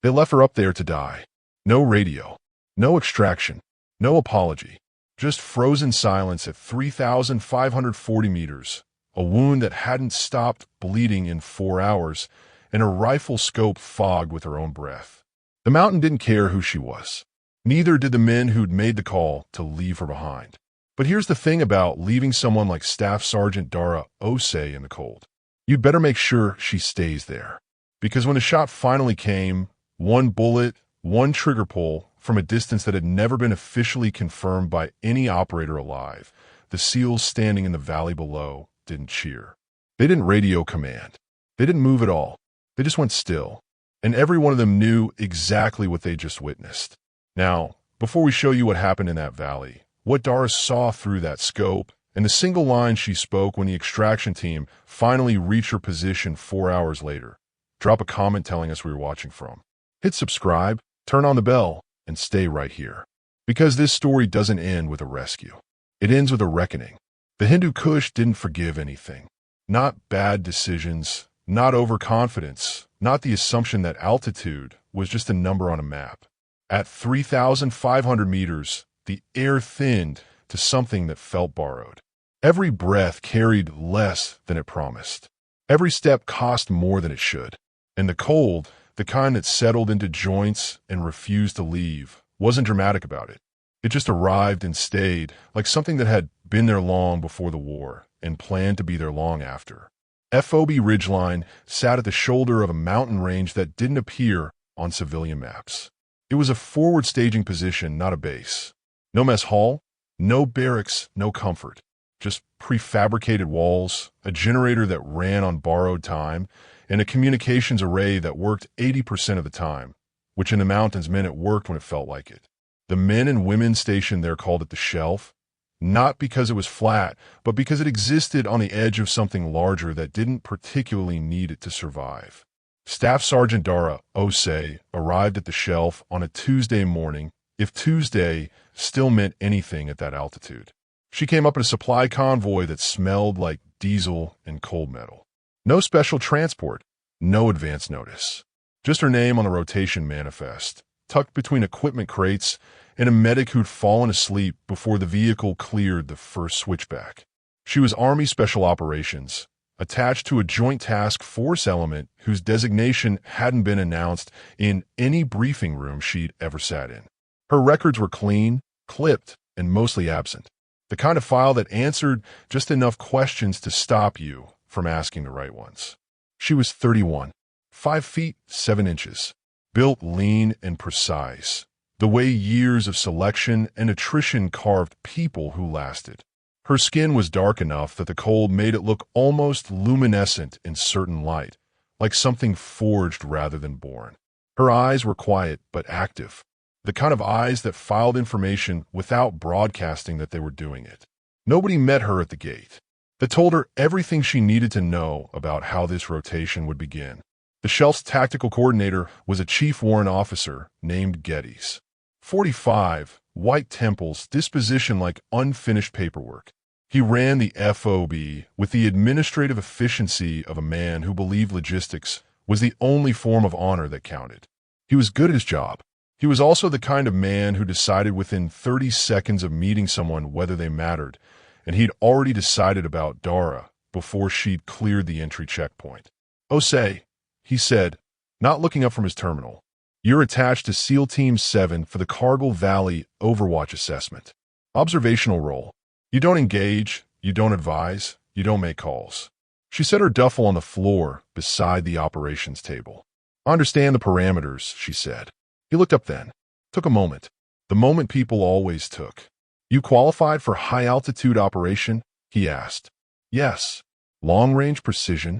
They left her up there to die. No radio, no extraction, no apology. Just frozen silence at 3,540 meters, a wound that hadn't stopped bleeding in 4 hours, and a rifle scope fogged with her own breath. The mountain didn't care who she was. Neither did the men who'd made the call to leave her behind. But here's the thing about leaving someone like Staff Sergeant Dara Osei in the cold. You'd better make sure she stays there. Because when the shot finally came, one bullet, one trigger pull, from a distance that had never been officially confirmed by any operator alive, the SEALs standing in the valley below didn't cheer. They didn't radio command. They didn't move at all. They just went still. And every one of them knew exactly what they just witnessed. Now, before we show you what happened in that valley, what Dara saw through that scope, and the single line she spoke when the extraction team finally reached her position 4 hours later, drop a comment telling us where you're watching from. Hit subscribe, turn on the bell, and stay right here. Because this story doesn't end with a rescue. It ends with a reckoning. The Hindu Kush didn't forgive anything. Not bad decisions, not overconfidence, not the assumption that altitude was just a number on a map. At 3,500 meters, the air thinned to something that felt borrowed. Every breath carried less than it promised. Every step cost more than it should. And the cold, the kind that settled into joints and refused to leave, wasn't dramatic about it. It just arrived and stayed, like something that had been there long before the war and planned to be there long after. FOB Ridgeline sat at the shoulder of a mountain range that didn't appear on civilian maps. It was a forward staging position, not a base. No mess hall, no barracks, no comfort. Just prefabricated walls, a generator that ran on borrowed time, and a communications array that worked 80% of the time, which in the mountains meant it worked when it felt like it. The men and women stationed there called it the shelf, not because it was flat, but because it existed on the edge of something larger that didn't particularly need it to survive. Staff Sergeant Dara Osei arrived at the shelf on a Tuesday morning, if Tuesday still meant anything at that altitude. She came up in a supply convoy that smelled like diesel and cold metal. No special transport, no advance notice. Just her name on a rotation manifest, tucked between equipment crates and a medic who'd fallen asleep before the vehicle cleared the first switchback. She was Army Special Operations, attached to a Joint Task Force element whose designation hadn't been announced in any briefing room she'd ever sat in. Her records were clean, clipped, and mostly absent. The kind of file that answered just enough questions to stop you from asking the right ones. She was 31, 5 feet 7 inches, built lean and precise, the way years of selection and attrition carved people who lasted. Her skin was dark enough that the cold made it look almost luminescent in certain light, like something forged rather than born. Her eyes were quiet but active, the kind of eyes that filed information without broadcasting that they were doing it. Nobody met her at the gate. That told her everything she needed to know about how this rotation would begin. The shelf's tactical coordinator was a chief warrant officer named Geddes. 45, white temples, disposition like unfinished paperwork. He ran the FOB with the administrative efficiency of a man who believed logistics was the only form of honor that counted. He was good at his job. He was also the kind of man who decided within 30 seconds of meeting someone whether they mattered, and he'd already decided about Dara before she'd cleared the entry checkpoint. "Osei," he said, not looking up from his terminal, "you're attached to SEAL Team 7 for the Cargill Valley Overwatch Assessment. Observational role. You don't engage, you don't advise, you don't make calls." She set her duffel on the floor beside the operations table. "I understand the parameters," she said. He looked up then. Took a moment. The moment people always took. "You qualified for high-altitude operation?" he asked. "Yes." "Long-range precision?"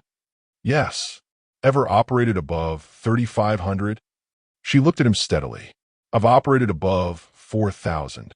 "Yes." "Ever operated above 3,500? She looked at him steadily. "I've operated above 4,000.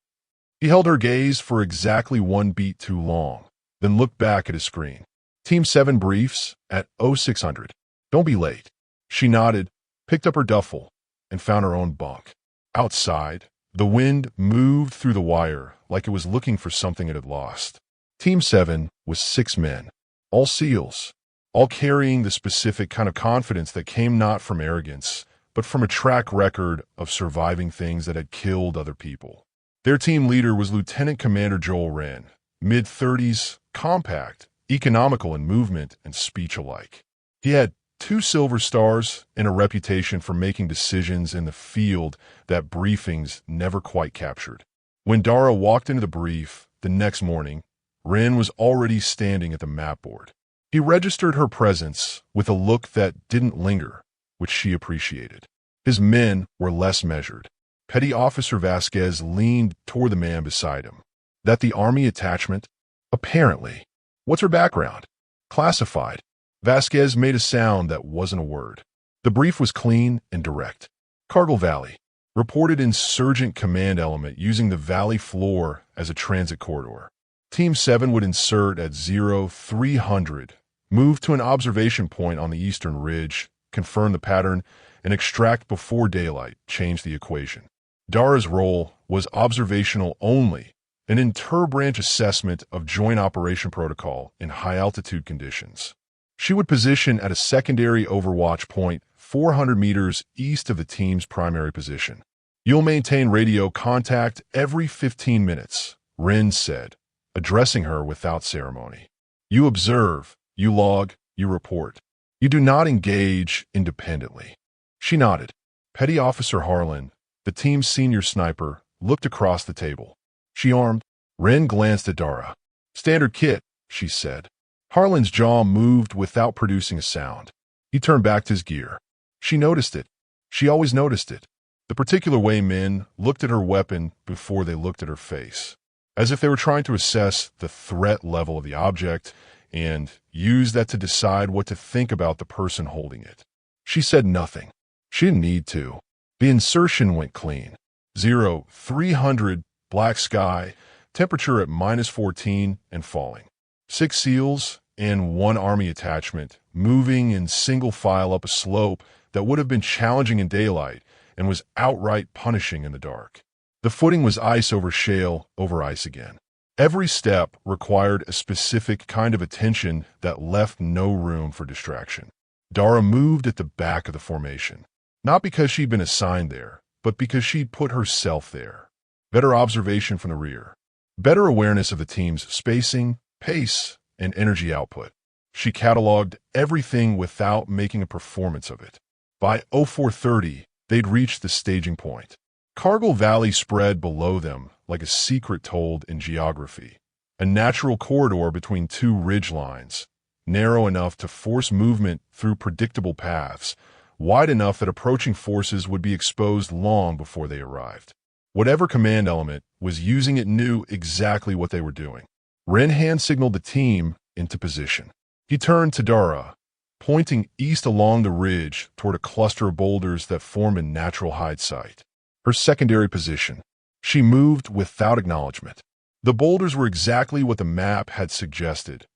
He held her gaze for exactly 1 beat too long, then looked back at his screen. "Team 7 briefs at 0600. Don't be late." She nodded, picked up her duffel, and found her own bunk. Outside, the wind moved through the wire like it was looking for something it had lost. Team 7 was 6 men, all SEALs, all carrying the specific kind of confidence that came not from arrogance, but from a track record of surviving things that had killed other people. Their team leader was Lieutenant Commander Joel Wren, mid-30s, compact, economical in movement and speech alike. He had 2 silver stars and a reputation for making decisions in the field that briefings never quite captured. When Dara walked into the brief the next morning, Wren was already standing at the map board. He registered her presence with a look that didn't linger, which she appreciated. His men were less measured. Petty Officer Vasquez leaned toward the man beside him. That the Army attachment? Apparently. What's her background? Classified. Vasquez made a sound that wasn't a word. The brief was clean and direct. Cargill Valley. Reported insurgent command element using the valley floor as a transit corridor. Team 7 would insert at 0300, move to an observation point on the eastern ridge, confirm the pattern, and extract before daylight, change the equation. Dara's role was observational only, an inter-branch assessment of joint operation protocol in high-altitude conditions. She would position at a secondary overwatch point 400 meters east of the team's primary position. You'll maintain radio contact every 15 minutes, Wren said, addressing her without ceremony. You observe, you log, you report. You do not engage independently. She nodded. Petty Officer Harlan, the team's senior sniper, looked across the table. She armed. Wren glanced at Dara. Standard kit, she said. Harlan's jaw moved without producing a sound. He turned back to his gear. She noticed it. She always noticed it. The particular way men looked at her weapon before they looked at her face, as if they were trying to assess the threat level of the object and use that to decide what to think about the person holding it. She said nothing. She didn't need to. The insertion went clean. 0300, black sky, temperature at -14 and falling. 6 SEALs and 1 Army attachment moving in single file up a slope that would have been challenging in daylight and was outright punishing in the dark. The footing was ice over shale over ice again. Every step required a specific kind of attention that left no room for distraction. Dara moved at the back of the formation, not because she'd been assigned there, but because she'd put herself there. Better observation from the rear. Better awareness of the team's spacing, pace, and energy output. She cataloged everything without making a performance of it. By 0430, they'd reached the staging point. Cargill Valley spread below them like a secret told in geography, a natural corridor between 2 ridge lines, narrow enough to force movement through predictable paths, wide enough that approaching forces would be exposed long before they arrived. Whatever command element was using it knew exactly what they were doing. Wren hand-signaled the team into position. He turned to Dara, pointing east along the ridge toward a cluster of boulders that formed a natural hide site. Her secondary position. She moved without acknowledgement. The boulders were exactly what the map had suggested.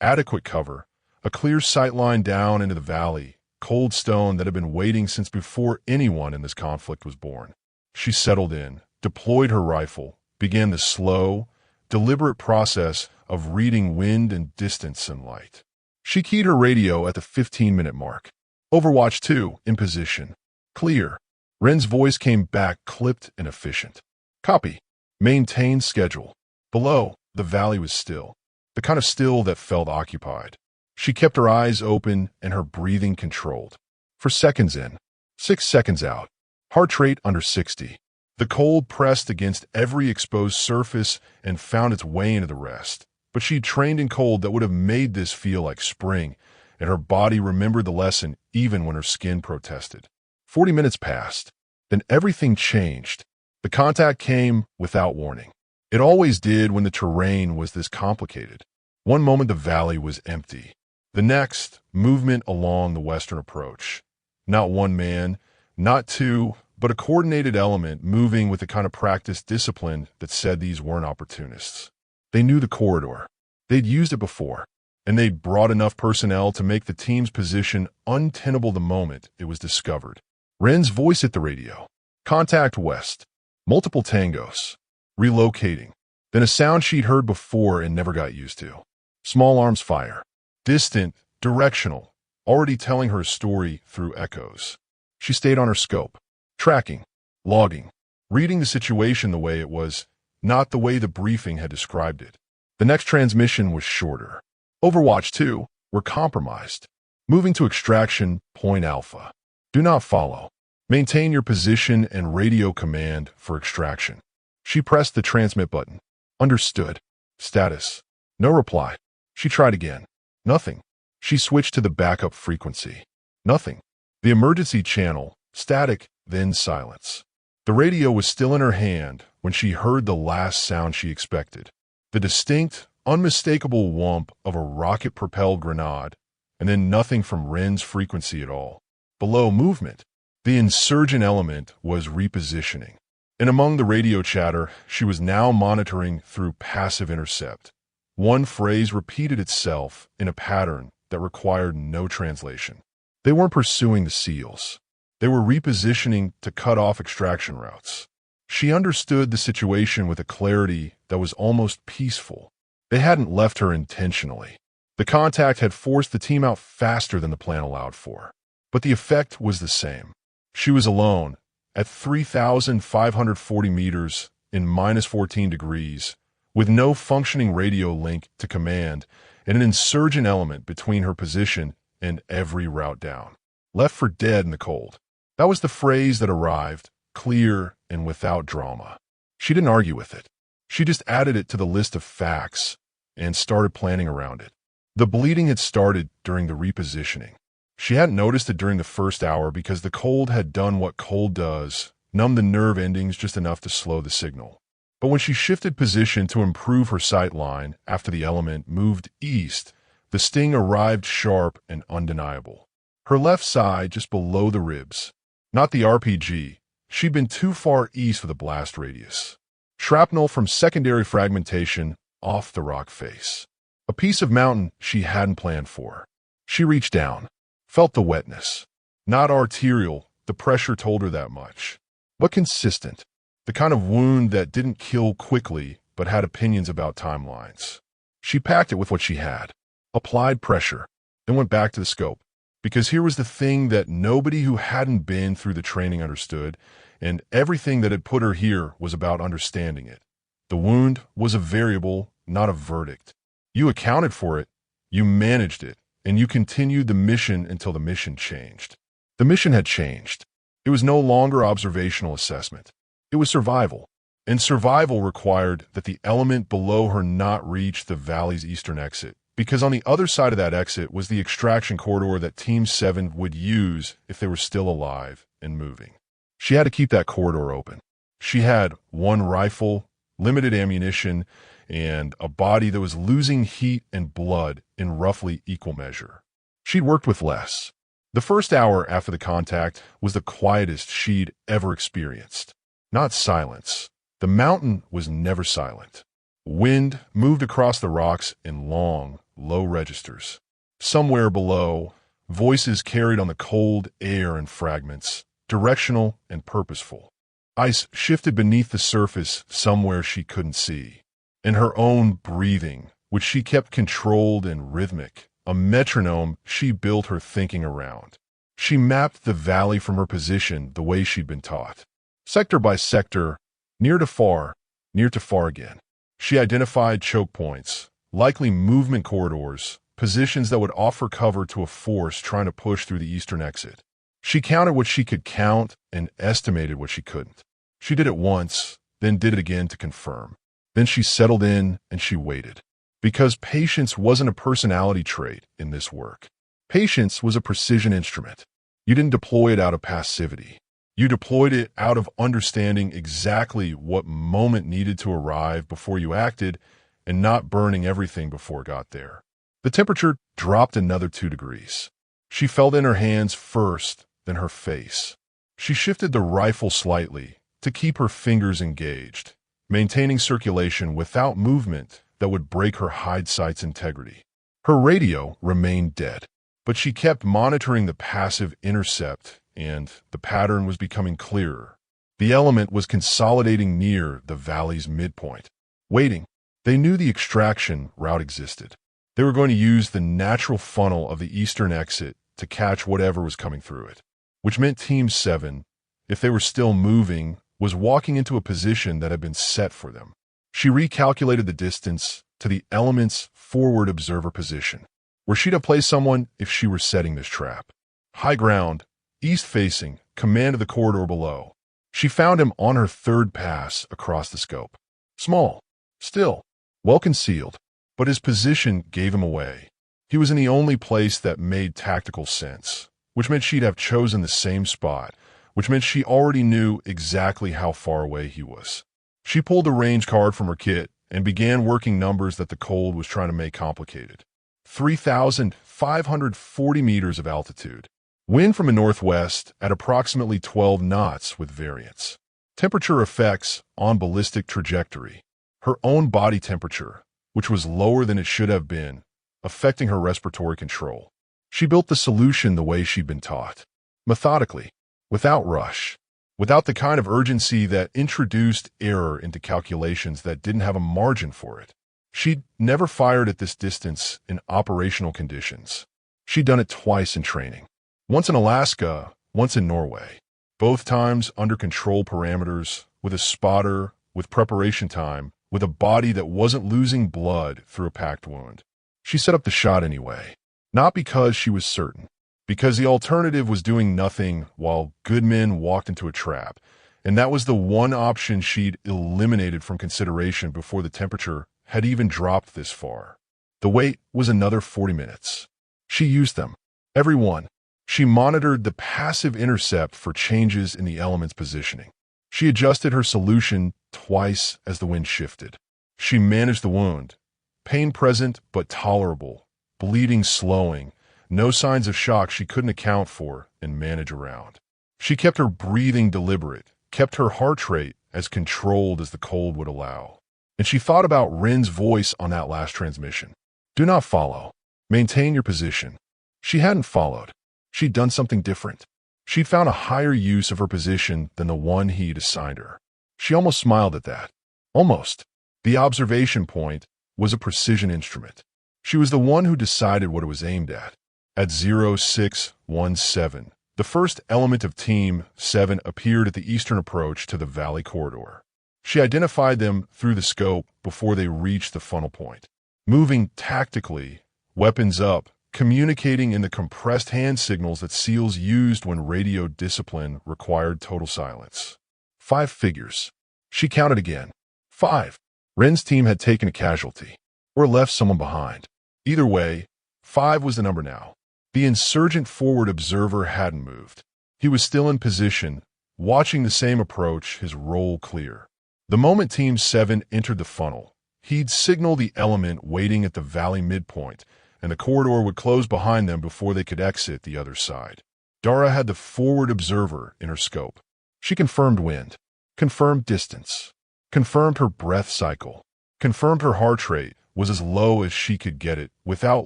Adequate cover, a clear sight line down into the valley, cold stone that had been waiting since before anyone in this conflict was born. She settled in, deployed her rifle, began the slow, deliberate process of reading wind and distance and light. She keyed her radio at the 15-minute mark. Overwatch 2, in position. Clear. Wren's voice came back clipped and efficient. Copy. Maintain schedule. Below, the valley was still. The kind of still that felt occupied. She kept her eyes open and her breathing controlled. For seconds in. 6 seconds out. Heart rate under 60. The cold pressed against every exposed surface and found its way into the rest. But she'd trained in cold that would have made this feel like spring, and her body remembered the lesson even when her skin protested. 40 minutes passed. Then everything changed. The contact came without warning. It always did when the terrain was this complicated. One moment the valley was empty. The next, movement along the western approach. Not one man, not 2, but a coordinated element moving with the kind of practiced discipline that said these weren't opportunists. They knew the corridor. They'd used it before, and they'd brought enough personnel to make the team's position untenable the moment it was discovered. Wren's voice hit the radio. Contact west. Multiple tangos. Relocating. Then a sound she'd heard before and never got used to. Small arms fire. Distant, directional, already telling her story through echoes. She stayed on her scope, tracking, logging, reading the situation the way it was, not the way the briefing had described it. The next transmission was shorter. Overwatch 2 were compromised. Moving to extraction, point Alpha. Do not follow. Maintain your position and radio command for extraction. She pressed the transmit button. Understood. Status. No reply. She tried again. Nothing. She switched to the backup frequency. Nothing. The emergency channel, static, then silence. The radio was still in her hand when she heard the last sound she expected. The distinct, unmistakable whomp of a rocket-propelled grenade, and then nothing from Ren's frequency at all. Below movement, the insurgent element was repositioning. And among the radio chatter, she was now monitoring through passive intercept. One phrase repeated itself in a pattern that required no translation. They weren't pursuing the SEALs. They were repositioning to cut off extraction routes. She understood the situation with a clarity that was almost peaceful. They hadn't left her intentionally. The contact had forced the team out faster than the plan allowed for. But the effect was the same. She was alone, at 3,540 meters in minus 14 degrees, with no functioning radio link to command and an insurgent element between her position and every route down. Left for dead in the cold. That was the phrase that arrived, clear and without drama. She didn't argue with it. She just added it to the list of facts and started planning around it. The bleeding had started during the repositioning. She hadn't noticed it during the first hour because the cold had done what cold does, numb the nerve endings just enough to slow the signal. But when she shifted position to improve her sight line after the element moved east, the sting arrived sharp and undeniable. Her left side just below the ribs. Not the RPG. She'd been too far east for the blast radius. Shrapnel from secondary fragmentation off the rock face. A piece of mountain she hadn't planned for. She reached down, felt the wetness. Not arterial, the pressure told her that much. But consistent. The kind of wound that didn't kill quickly but had opinions about timelines. She packed it with what she had. Applied pressure, then went back to the scope. Because here was the thing that nobody who hadn't been through the training understood, and everything that had put her here was about understanding it. The wound was a variable, not a verdict. You accounted for it, you managed it, and you continued the mission until the mission changed. The mission had changed. It was no longer observational assessment. It was survival. And survival required that the element below her not reach the valley's eastern exit, because on the other side of that exit was the extraction corridor that Team 7 would use if they were still alive and moving. She had to keep that corridor open. She had one rifle, limited ammunition, and a body that was losing heat and blood in roughly equal measure. She'd worked with less. The first hour after the contact was the quietest she'd ever experienced. Not silence. The mountain was never silent. Wind moved across the rocks in long, low registers. Somewhere below, voices carried on the cold air and fragments, directional and purposeful. Ice shifted beneath the surface somewhere she couldn't see. And her own breathing, which she kept controlled and rhythmic, a metronome she built her thinking around. She mapped the valley from her position the way she'd been taught. Sector by sector, near to far again. She identified choke points, likely movement corridors, positions that would offer cover to a force trying to push through the eastern exit. She counted what she could count and estimated what she couldn't. She did it once, then did it again to confirm. Then she settled in and she waited. Because patience wasn't a personality trait in this work. Patience was a precision instrument. You didn't deploy it out of passivity. You deployed it out of understanding exactly what moment needed to arrive before you acted and not burning everything before it got there. The temperature dropped another 2 degrees. She felt in her hands first, then her face. She shifted the rifle slightly to keep her fingers engaged, maintaining circulation without movement that would break her hide sight's integrity. Her radio remained dead, but she kept monitoring the passive intercept, and the pattern was becoming clearer. The element was consolidating near the valley's midpoint. Waiting. They knew the extraction route existed. They were going to use the natural funnel of the eastern exit to catch whatever was coming through it. which meant Team 7, if they were still moving, was walking into a position that had been set for them. She recalculated the distance to the element's forward observer position, where she'd have placed someone if she were setting this trap. High ground, east-facing, command of the corridor below. She found him on her third pass across the scope. Small, still, well-concealed, but his position gave him away. He was in the only place that made tactical sense, which meant she'd have chosen the same spot, which meant she already knew exactly how far away he was. She pulled the range card from her kit and began working numbers that the cold was trying to make complicated. 3,540 meters of altitude. Wind from the northwest at approximately 12 knots with variance. Temperature effects on ballistic trajectory. Her own body temperature, which was lower than it should have been, affecting her respiratory control. She built the solution the way she'd been taught. Methodically, without rush, without the kind of urgency that introduced error into calculations that didn't have a margin for it. She'd never fired at this distance in operational conditions. She'd done it twice in training. Once in Alaska, once in Norway. Both times under control parameters, with a spotter, with preparation time, with a body that wasn't losing blood through a packed wound. She set up the shot anyway. Not because she was certain. Because the alternative was doing nothing while good men walked into a trap, and that was the one option she'd eliminated from consideration before the temperature had even dropped this far. The wait was another 40 minutes. She used them. Every one. She monitored the passive intercept for changes in the element's positioning. She adjusted her solution twice as the wind shifted. She managed the wound. Pain present but tolerable. Bleeding slowing. No signs of shock she couldn't account for and manage around. She kept her breathing deliberate, kept her heart rate as controlled as the cold would allow. And she thought about Ren's voice on that last transmission. Do not follow. Maintain your position. She hadn't followed. She'd done something different. She'd found a higher use of her position than the one he'd assigned her. She almost smiled at that. Almost. The observation point was a precision instrument. She was the one who decided what it was aimed at. At 0617, the first element of Team 7 appeared at the eastern approach to the valley corridor. She identified them through the scope before they reached the funnel point. Moving tactically, weapons up, communicating in the compressed hand signals that SEALs used when radio discipline required total silence. 5 figures. She counted again. 5. Ren's team had taken a casualty, or left someone behind. Either way, 5 was the number now. The insurgent forward observer hadn't moved. He was still in position, watching the same approach, his role clear. The moment Team 7 entered the funnel, he'd signal the element waiting at the valley midpoint, and the corridor would close behind them before they could exit the other side. Dara had the forward observer in her scope. She confirmed wind, confirmed distance, confirmed her breath cycle, confirmed her heart rate was as low as she could get it without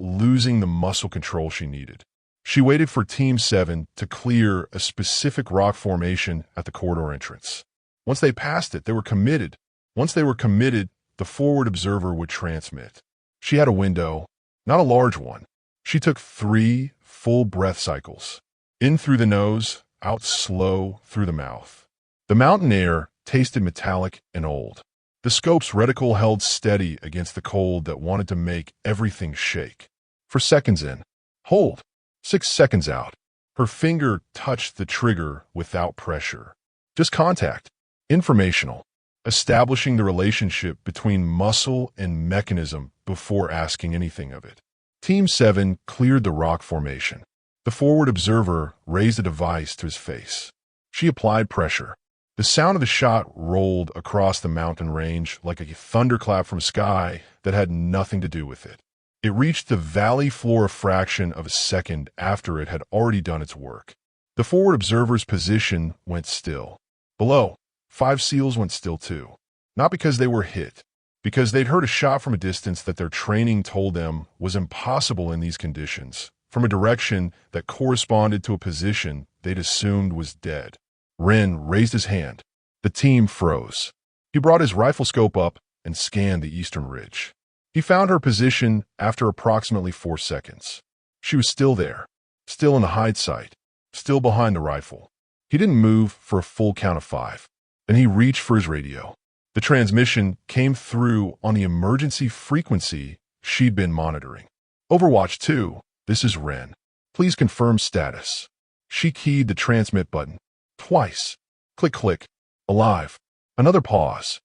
losing the muscle control she needed. She waited for Team 7 to clear a specific rock formation at the corridor entrance. Once they passed it, they were committed. Once they were committed, the forward observer would transmit. She had a window, not a large one. She took 3 full breath cycles. In through the nose, out slow through the mouth. The mountain air tasted metallic and old. The scope's reticle held steady against the cold that wanted to make everything shake. For seconds in. Hold. 6 seconds out. Her finger touched the trigger without pressure. Just contact. Informational. Establishing the relationship between muscle and mechanism before asking anything of it. Team 7 cleared the rock formation. The forward observer raised a device to his face. She applied pressure. The sound of the shot rolled across the mountain range like a thunderclap from sky that had nothing to do with it. It reached the valley floor a fraction of a second after it had already done its work. The forward observer's position went still. Below, 5 SEALs went still too. Not because they were hit, because they'd heard a shot from a distance that their training told them was impossible in these conditions, from a direction that corresponded to a position they'd assumed was dead. Ren raised his hand. The team froze. He brought his rifle scope up and scanned the eastern ridge. He found her position after approximately 4 seconds. She was still there, still in the hide site, still behind the rifle. He didn't move for a full count of 5. Then he reached for his radio. The transmission came through on the emergency frequency she'd been monitoring. Overwatch 2, this is Ren. Please confirm status. She keyed the transmit button. Twice. Click, click. Alive. Another pause.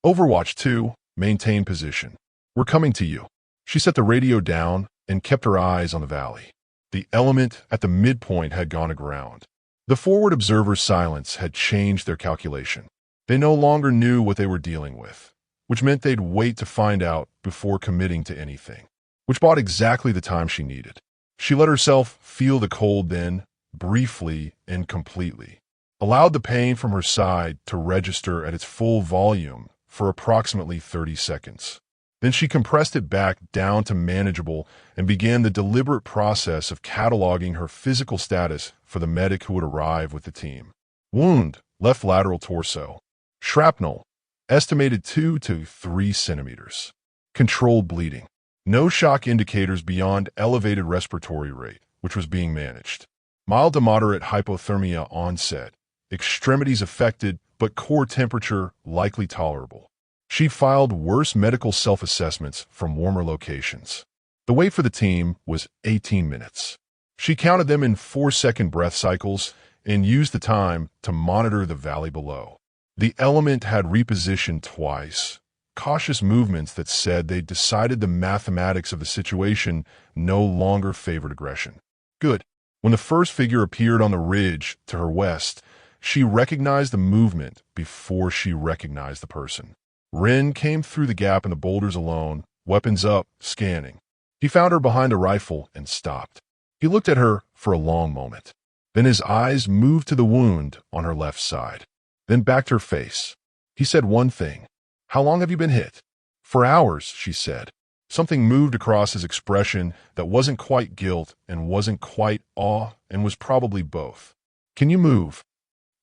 Overwatch 2, maintain position. We're coming to you. She set the radio down and kept her eyes on the valley. The element at the midpoint had gone aground. The forward observer's silence had changed their calculation. They no longer knew what they were dealing with, which meant they'd wait to find out before committing to anything, which bought exactly the time she needed. She let herself feel the cold then, briefly and completely, allowed the pain from her side to register at its full volume for approximately 30 seconds. Then she compressed it back down to manageable and began the deliberate process of cataloging her physical status for the medic who would arrive with the team. Wound, left lateral torso. Shrapnel, estimated 2 to 3 centimeters. Controlled bleeding. No shock indicators beyond elevated respiratory rate, which was being managed. Mild to moderate hypothermia onset. Extremities affected, but core temperature likely tolerable. She filed worse medical self-assessments from warmer locations. The wait for the team was 18 minutes. She counted them in 4-second breath cycles and used the time to monitor the valley below. The element had repositioned twice, cautious movements that said they'd decided the mathematics of the situation no longer favored aggression. Good. When the first figure appeared on the ridge to her west, she recognized the movement before she recognized the person. Ren came through the gap in the boulders alone, weapons up, scanning. He found her behind a rifle and stopped. He looked at her for a long moment. Then his eyes moved to the wound on her left side. Then back to her face. He said one thing. How long have you been hit? For hours, she said. Something moved across his expression that wasn't quite guilt and wasn't quite awe and was probably both. Can you move?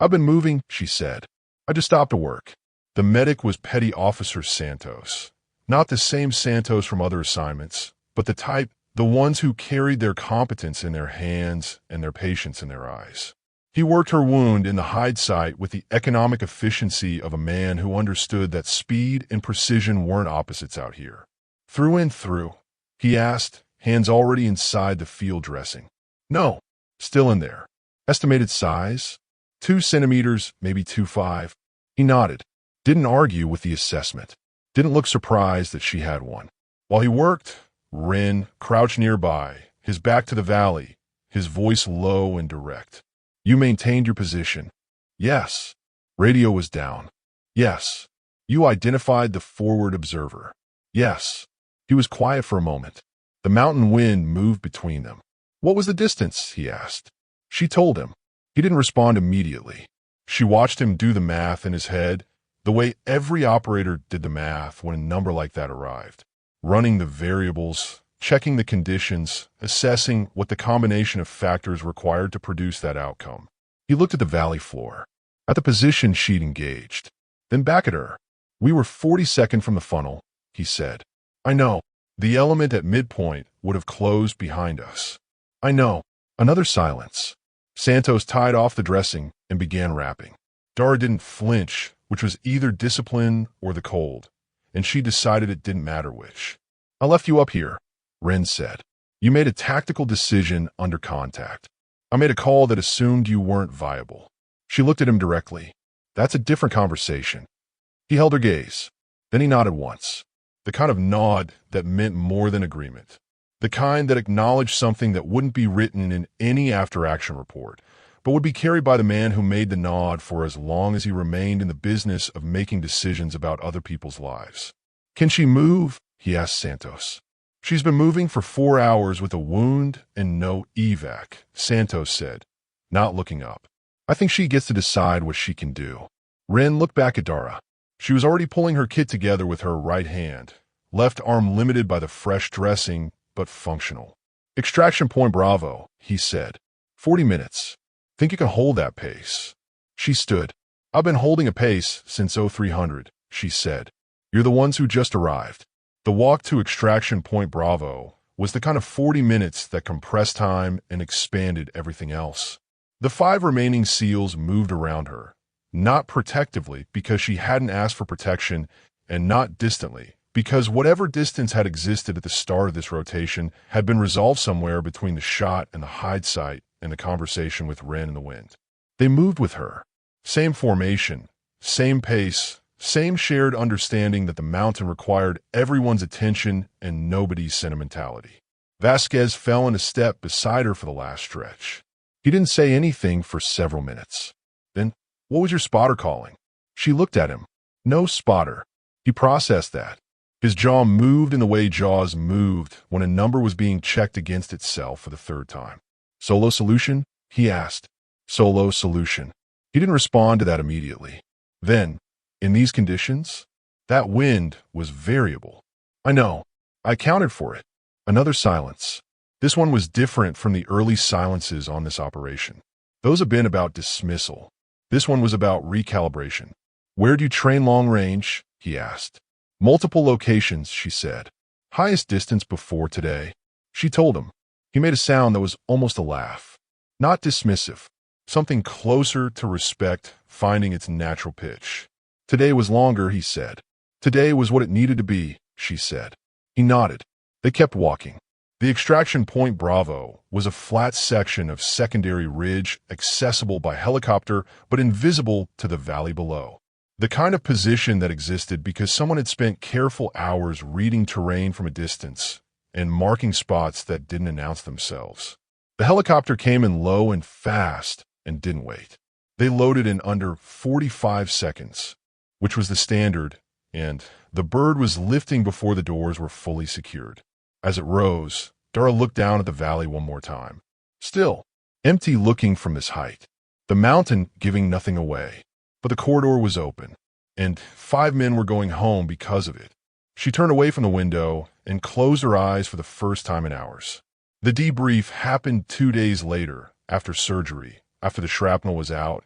I've been moving, she said. I just stopped to work. The medic was Petty Officer Santos. Not the same Santos from other assignments, but the type, the ones who carried their competence in their hands and their patience in their eyes. He worked her wound in the hide site with the economic efficiency of a man who understood that speed and precision weren't opposites out here. Through and through, he asked, hands already inside the field dressing. No, still in there. Estimated size? 2 centimeters, maybe 2.5. He nodded. Didn't argue with the assessment. Didn't look surprised that she had one. While he worked, Ren crouched nearby, his back to the valley, his voice low and direct. You maintained your position. Yes. Radio was down. Yes. You identified the forward observer. Yes. He was quiet for a moment. The mountain wind moved between them. What was the distance? He asked. She told him. He didn't respond immediately. She watched him do the math in his head, the way every operator did the math when a number like that arrived. Running the variables, checking the conditions, assessing what the combination of factors required to produce that outcome. He looked at the valley floor, at the position she'd engaged, then back at her. We were 42nd from the funnel, he said. I know. The element at midpoint would have closed behind us. I know. Another silence. Santos tied off the dressing and began rapping. Dara didn't flinch, which was either discipline or the cold, and she decided it didn't matter which. I left you up here, Ren said. You made a tactical decision under contact. I made a call that assumed you weren't viable. She looked at him directly. That's a different conversation. He held her gaze. Then he nodded once. The kind of nod that meant more than agreement. The kind that acknowledged something that wouldn't be written in any after-action report, but would be carried by the man who made the nod for as long as he remained in the business of making decisions about other people's lives. Can she move? He asked Santos. She's been moving for 4 hours with a wound and no evac, Santos said, not looking up. I think she gets to decide what she can do. Ren looked back at Dara. She was already pulling her kit together with her right hand, left arm limited by the fresh dressing, but functional. Extraction point Bravo, he said. 40 minutes. Think you can hold that pace? She stood. I've been holding a pace since 0300, she said. You're the ones who just arrived. The walk to Extraction Point Bravo was the kind of 40 minutes that compressed time and expanded everything else. The 5 remaining SEALs moved around her, not protectively because she hadn't asked for protection, and not distantly, because whatever distance had existed at the start of this rotation had been resolved somewhere between the shot and the hide site and the conversation with Wren in the wind. They moved with her. Same formation, same pace, same shared understanding that the mountain required everyone's attention and nobody's sentimentality. Vasquez fell in a step beside her for the last stretch. He didn't say anything for several minutes. Then, "What was your spotter calling?" She looked at him. No spotter. He processed that. His jaw moved in the way jaws moved when a number was being checked against itself for the 3rd time. "Solo solution?" he asked. "Solo solution." He didn't respond to that immediately. Then, in these conditions, that wind was variable. "I know. I accounted for it." Another silence. This one was different from the early silences on this operation. Those have been about dismissal. This one was about recalibration. "Where do you train long range?" he asked. "Multiple locations," she said. "Highest distance before today." She told him. He made a sound that was almost a laugh. Not dismissive. Something closer to respect finding its natural pitch. "Today was longer," he said. "Today was what it needed to be," she said. He nodded. They kept walking. The extraction point Bravo was a flat section of secondary ridge accessible by helicopter but invisible to the valley below. The kind of position that existed because someone had spent careful hours reading terrain from a distance and marking spots that didn't announce themselves. The helicopter came in low and fast and didn't wait. They loaded in under 45 seconds, which was the standard, and the bird was lifting before the doors were fully secured. As it rose, Dara looked down at the valley one more time. Still, empty looking from this height. The mountain giving nothing away. But the corridor was open, and 5 men were going home because of it. She turned away from the window and closed her eyes for the first time in hours. The debrief happened 2 days later, after surgery, after the shrapnel was out,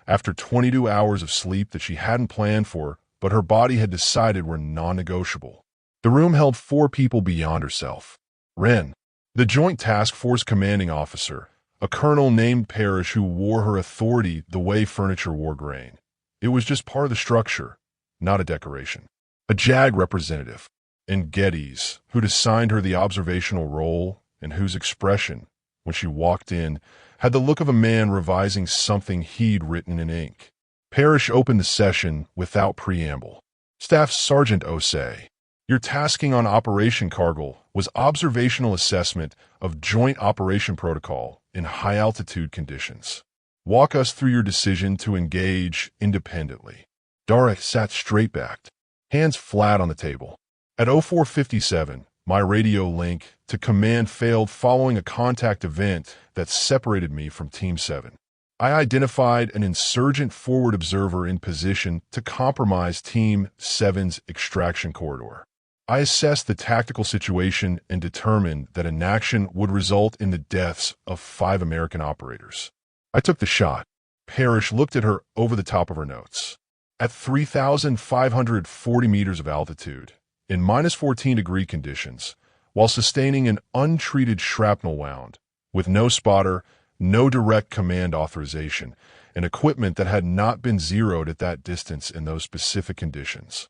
after 22 hours of sleep that she hadn't planned for, but her body had decided were non-negotiable. The room held 4 people beyond herself. Wren, the Joint Task Force commanding officer, a colonel named Parrish who wore her authority the way furniture wore grain. It was just part of the structure, not a decoration. A JAG representative, and Geddes, who'd assigned her the observational role and whose expression, when she walked in, had the look of a man revising something he'd written in ink. Parrish opened the session without preamble. "Staff Sergeant Osei, your tasking on Operation Cargill was observational assessment of Joint Operation Protocol in high-altitude conditions. Walk us through your decision to engage independently." Dara sat straight-backed, hands flat on the table. At 04:57, my radio link to command failed following a contact event that separated me from Team 7. I identified an insurgent forward observer in position to compromise Team 7's extraction corridor. I assessed the tactical situation and determined that an action would result in the deaths of 5 American operators. I took the shot. Parrish looked at her over the top of her notes. At 3,540 meters of altitude, in -14-degree conditions, while sustaining an untreated shrapnel wound, with no spotter, no direct command authorization, and equipment that had not been zeroed at that distance in those specific conditions.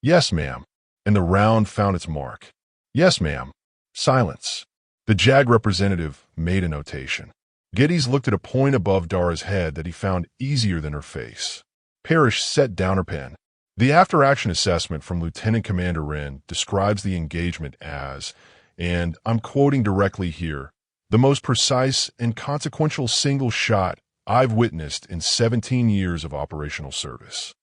"Yes, ma'am." And the round found its mark. "Yes, ma'am." Silence. The JAG representative made a notation. Geddes looked at a point above Dara's head that he found easier than her face. Parrish set down her pen. The after-action assessment from Lieutenant Commander Wren describes the engagement as, and I'm quoting directly here, "the most precise and consequential single shot I've witnessed in 17 years of operational service."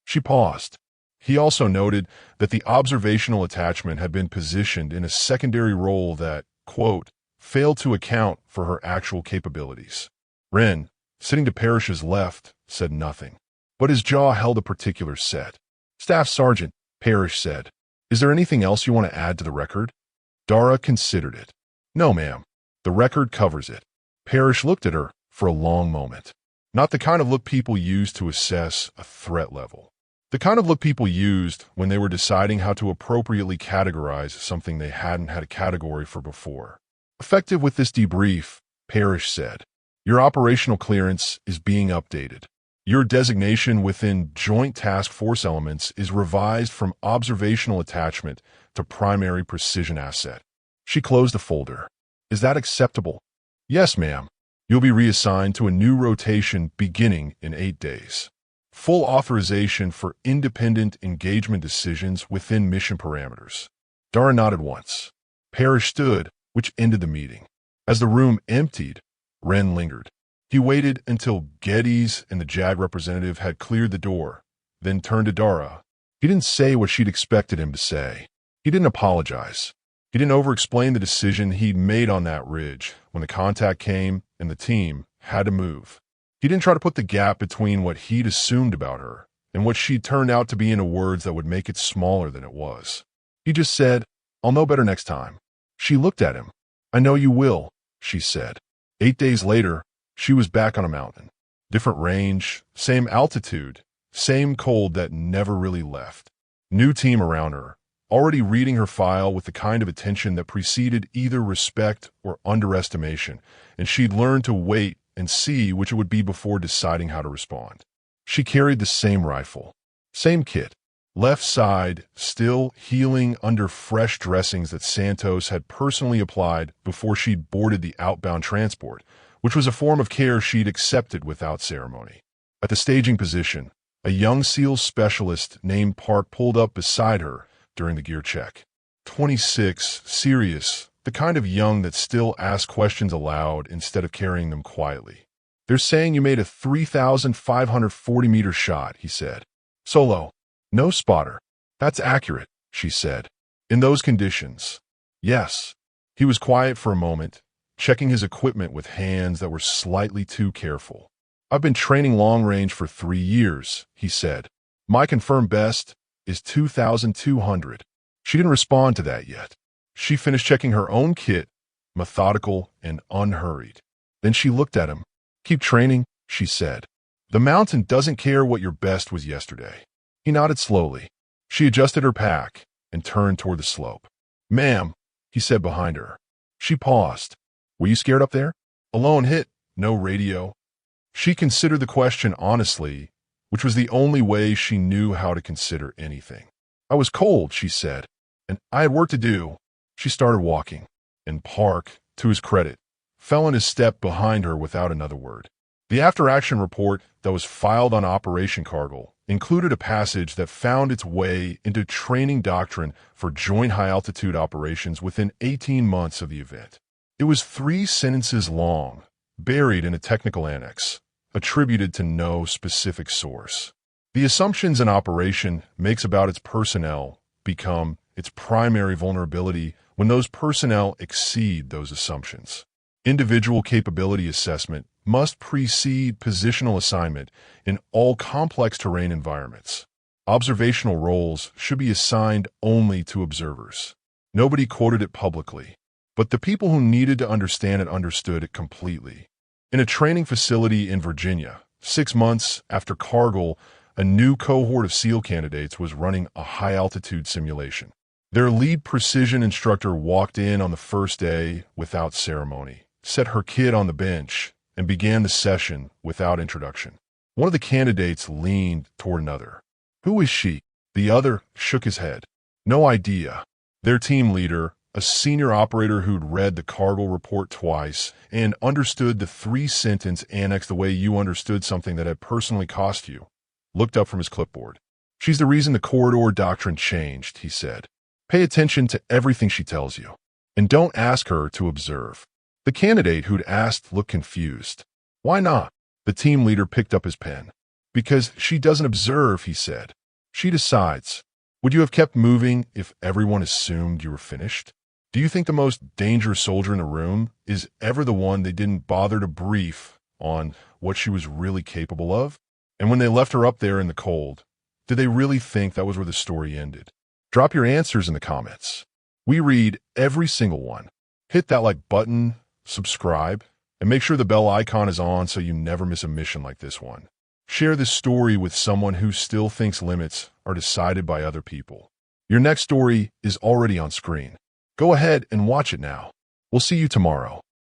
She paused. He also noted that the observational attachment had been positioned in a secondary role that, quote, failed to account for her actual capabilities. Wren, sitting to Parrish's left, said nothing, but his jaw held a particular set. "Staff Sergeant," Parrish said, "is there anything else you want to add to the record?" Dara considered it. "No, ma'am. The record covers it." Parrish looked at her for a long moment. Not the kind of look people use to assess a threat level. The kind of look people used when they were deciding how to appropriately categorize something they hadn't had a category for before. "Effective with this debrief," Parrish said. Your operational clearance is being updated. Your designation within Joint Task Force elements is revised from observational attachment to primary precision asset. She closed the folder. Is that acceptable? Yes, ma'am. You'll be reassigned to a new rotation beginning in 8 days. Full authorization for independent engagement decisions within mission parameters. Dara nodded once. Parrish stood, which ended the meeting. As the room emptied, Wren lingered. He waited until Geddes and the JAG representative had cleared the door, then turned to Dara. He didn't say what she'd expected him to say. He didn't apologize. He didn't over-explain the decision he'd made on that ridge when the contact came and the team had to move. He didn't try to put the gap between what he'd assumed about her and what she'd turned out to be into words that would make it smaller than it was. He just said, "I'll know better next time." She looked at him. "I know you will," she said. 8 days later, she was back on a mountain. Different range, same altitude, same cold that never really left. New team around her, already reading her file with the kind of attention that preceded either respect or underestimation, and she'd learned to wait and see which it would be before deciding how to respond. She carried the same rifle, same kit, left side still healing under fresh dressings that Santos had personally applied before she'd boarded the outbound transport, which was a form of care she'd accepted without ceremony. At the staging position, a young SEALs specialist named Park pulled up beside her during the gear check. 26, serious, the kind of young that still asks questions aloud instead of carrying them quietly. "They're saying you made a 3,540-meter shot," he said. "Solo. No spotter." "That's accurate," she said. "In those conditions." "Yes." He was quiet for a moment, checking his equipment with hands that were slightly too careful. "I've been training long range for 3 years," he said. "My confirmed best is 2,200. She didn't respond to that yet. She finished checking her own kit, methodical and unhurried. Then she looked at him. "Keep training," she said. "The mountain doesn't care what your best was yesterday." He nodded slowly. She adjusted her pack and turned toward the slope. "Ma'am," he said behind her. She paused. "Were you scared up there?" "A lone hit, no radio." She considered the question honestly, which was the only way she knew how to consider anything. "I was cold," she said, "and I had work to do." She started walking, and Park, to his credit, fell in his step behind her without another word. The after-action report that was filed on Operation Cargill included a passage that found its way into training doctrine for joint high-altitude operations within 18 months of the event. It was 3 sentences long, buried in a technical annex, attributed to no specific source. The assumptions an operation makes about its personnel become its primary vulnerability when those personnel exceed those assumptions. Individual capability assessment must precede positional assignment in all complex terrain environments. Observational roles should be assigned only to observers. Nobody quoted it publicly, but the people who needed to understand it understood it completely. In a training facility in Virginia, 6 months after Cargill, a new cohort of SEAL candidates was running a high-altitude simulation. Their lead precision instructor walked in on the first day without ceremony, set her kid on the bench, and began the session without introduction. One of the candidates leaned toward another. "Who is she?" The other shook his head. "No idea." Their team leader, a senior operator who'd read the Cargill report twice and understood the 3-sentence annex the way you understood something that had personally cost you, looked up from his clipboard. "She's the reason the corridor doctrine changed," he said. "Pay attention to everything she tells you, and don't ask her to observe." The candidate who'd asked looked confused. "Why not?" The team leader picked up his pen. "Because she doesn't observe," he said. "She decides." "Would you have kept moving if everyone assumed you were finished? Do you think the most dangerous soldier in the room is ever the one they didn't bother to brief on what she was really capable of? And when they left her up there in the cold, did they really think that was where the story ended? Drop your answers in the comments. We read every single one. Hit that like button, subscribe, and make sure the bell icon is on so you never miss a mission like this one. Share this story with someone who still thinks limits are decided by other people. Your next story is already on screen. Go ahead and watch it now. We'll see you tomorrow.